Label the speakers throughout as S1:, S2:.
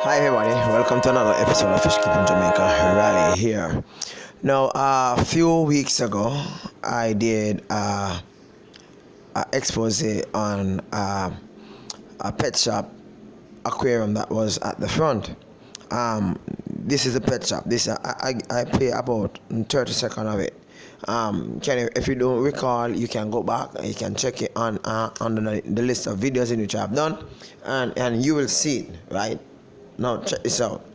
S1: Hi everybody, welcome to another episode of Fish Keeping Jamaica. Riley here. Now, a few weeks ago, I did a expose on a pet shop aquarium that was at the front. This is a pet shop. This I play about 30 seconds of it. If you don't recall, you can go back and you can check it on the list of videos in which I have done, and you will see it right. Now check this out.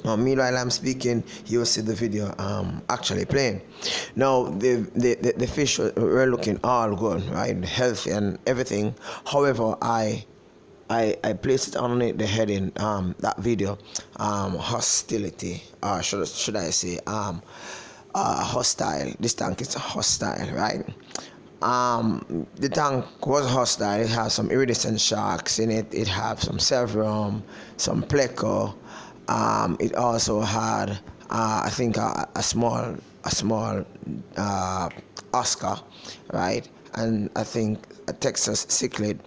S1: Meanwhile I'm speaking, you will see the video actually playing. Now the fish were looking all good, right, healthy and everything. However, I placed it on the heading that video hostility, or should I say hostile. This tank is hostile, right? The tank was hostile. It has some iridescent sharks in it. It had some Sevrum, some pleco. It also had I think a small Oscar, right, and I think a Texas cichlid,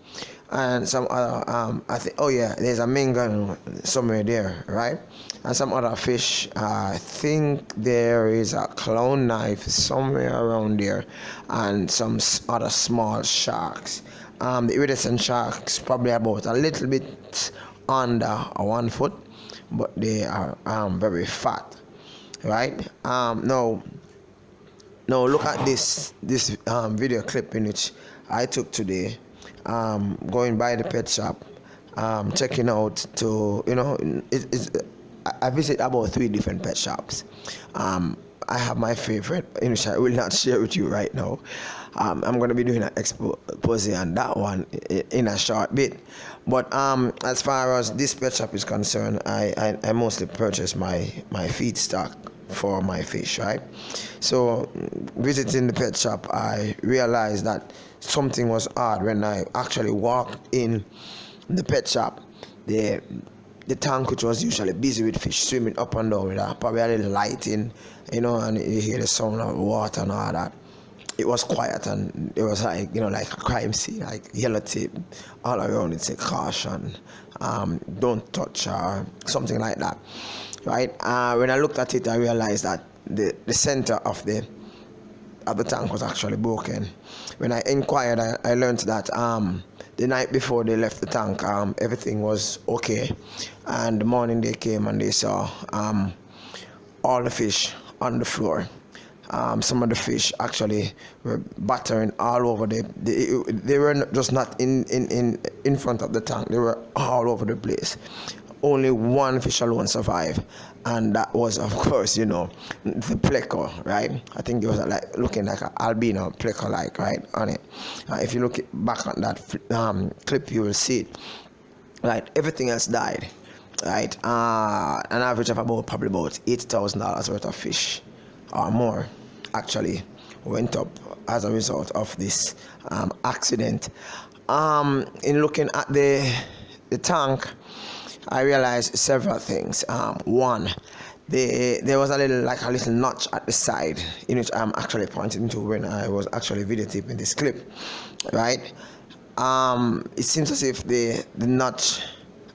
S1: and some other I think, oh yeah, there's a Maingano somewhere there, right, and some other fish. I think there is a clown knife somewhere around there, and some other small sharks. The iridescent sharks probably about a little bit under 1 foot, but they are very fat, right? Now look at this video clip in which I took today, going by the pet shop, checking out to, I visit about 3 different pet shops. I have my favorite, in which I will not share with you right now. I'm going to be doing an expose on that one in a short bit. But as far as this pet shop is concerned, I mostly purchase my feed stock for my fish, right? So visiting the pet shop, I realized that something was odd when I actually walked in the pet shop. The tank, which was usually busy with fish swimming up and down with probably a little lighting, and you hear the sound of water and all that. It was quiet, and it was like, like a crime scene, like yellow tape all around it, say caution, don't touch, or something like that, right? When I looked at it, I realized that the center of the tank was actually broken. When I inquired, I learned that the night before they left the tank, everything was okay, and the morning they came and they saw all the fish on the floor. Some of the fish actually were battering all over. They were just not in front of the tank. They were all over the place. Only one fish alone survived, and that was, of course, the pleco, right? I think it was looking like an Albina pleco, right, on it. If you look back on that clip, you will see it. Right, everything else died, right? An average of probably about $8,000 worth of fish or more actually went up as a result of this accident. In looking at the tank, I realized several things. One, there was a little notch at the side, in which I'm actually pointing to when I was actually videotaping this clip, right? It seems as if the notch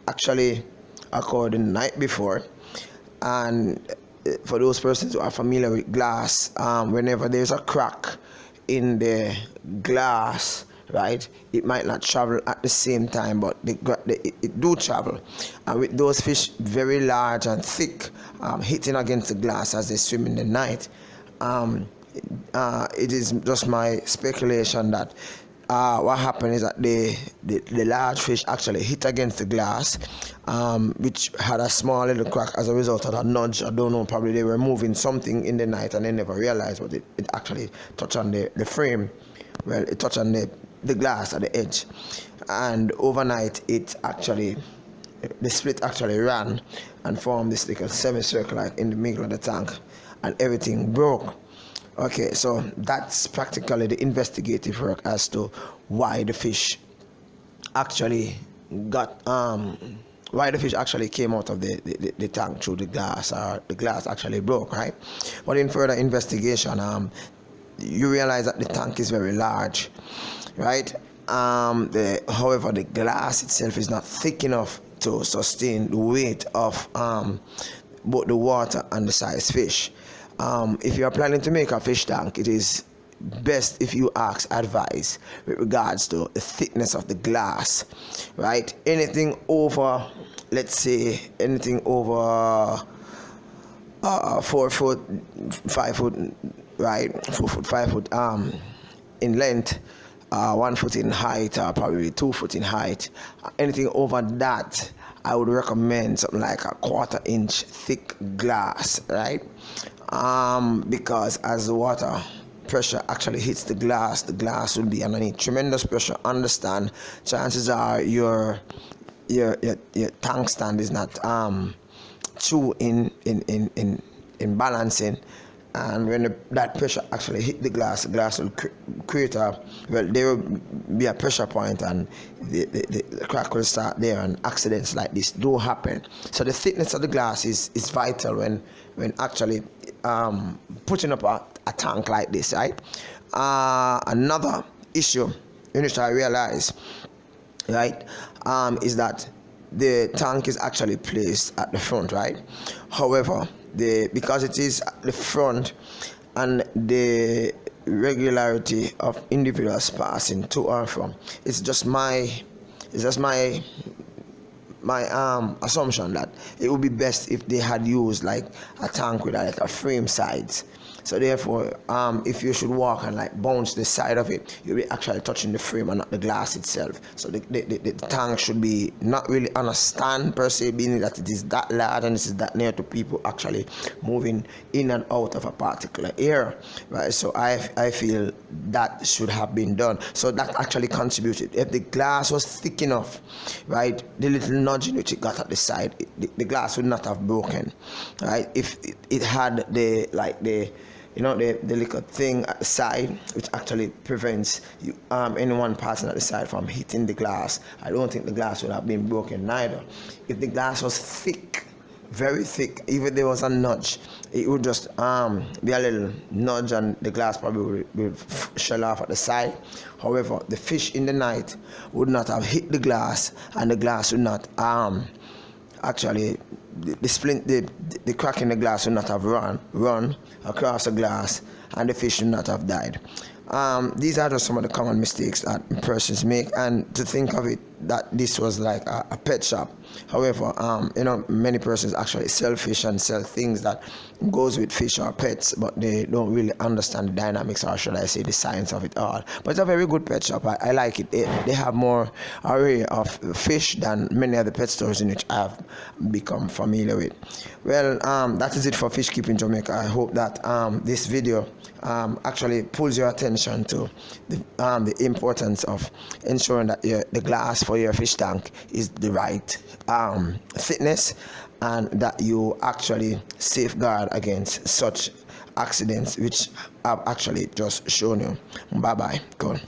S1: actually occurred the night before, and for those persons who are familiar with glass, whenever there's a crack in the glass, right, it might not travel at the same time, but it do travel. And with those fish very large and thick, hitting against the glass as they swim in the night, it is just my speculation that what happened is that the large fish actually hit against the glass, which had a small little crack as a result of that nudge. I don't know, probably they were moving something in the night and they never realized, but it actually touched on the frame. Well, it touched on the glass at the edge, and overnight the split actually ran and formed this little semicircle in the middle of the tank, and everything broke. Okay, so that's practically the investigative work as to why the fish actually came out of the tank through the glass, or the glass actually broke, right? But in further investigation, you realize that the tank is very large, right? However, the glass itself is not thick enough to sustain the weight of both the water and the size fish. If you are planning to make a fish tank, it is best if you ask advice with regards to the thickness of the glass, right? Anything over, let's say anything over 4 foot, 5 foot, right? 4 foot, 5 foot in length, 1 foot in height, probably 2 foot in height. Anything over that, I would recommend something like a 1/4 inch thick glass, right? Because as the water pressure actually hits the glass will be underneath tremendous pressure. Understand, chances are your tank stand is not true in balancing, and when that pressure actually hit the glass will create there will be a pressure point, and the crack will start there, and accidents like this do happen. So the thickness of the glass is vital when actually putting up a tank like this, right? Another issue in which I realize, right, is that the tank is actually placed at the front, right? However, because it is at the front and the regularity of individuals passing to or from, it's just my assumption that it would be best if they had used like a tank with like a frame sides. So therefore, if you should walk and like bounce the side of it, you'll be actually touching the frame and not the glass itself. So the tank should be not really on a stand per se, being that it is that large and this is that near to people actually moving in and out of a particular area, right? So I feel that should have been done. So that actually contributed. If the glass was thick enough, right, the little nudge in which it got at the side, the glass would not have broken, right? If it had the little thing at the side which actually prevents anyone passing at the side from hitting the glass, I don't think the glass would have been broken neither. If the glass was thick, very thick, even if there was a nudge, it would just be a little nudge and the glass probably would shell off at the side. However, the fish in the night would not have hit the glass, and the glass would not actually the crack in the glass would not have run across the glass, and the fish would not have died. These are just some of the common mistakes that persons make, and to think of it that this was like a pet shop. However, many persons actually sell fish and sell things that goes with fish or pets, but they don't really understand the dynamics, or should I say the science of it all. But it's a very good pet shop. I like it. They have more array of fish than many other pet stores in which I have become familiar with. Well, that is it for Fish Keeping Jamaica. I hope that this video actually pulls your attention to the importance of ensuring that the glass for your fish tank is the right thickness, and that you actually safeguard against such accidents which I've actually just shown you. Bye bye. Cool.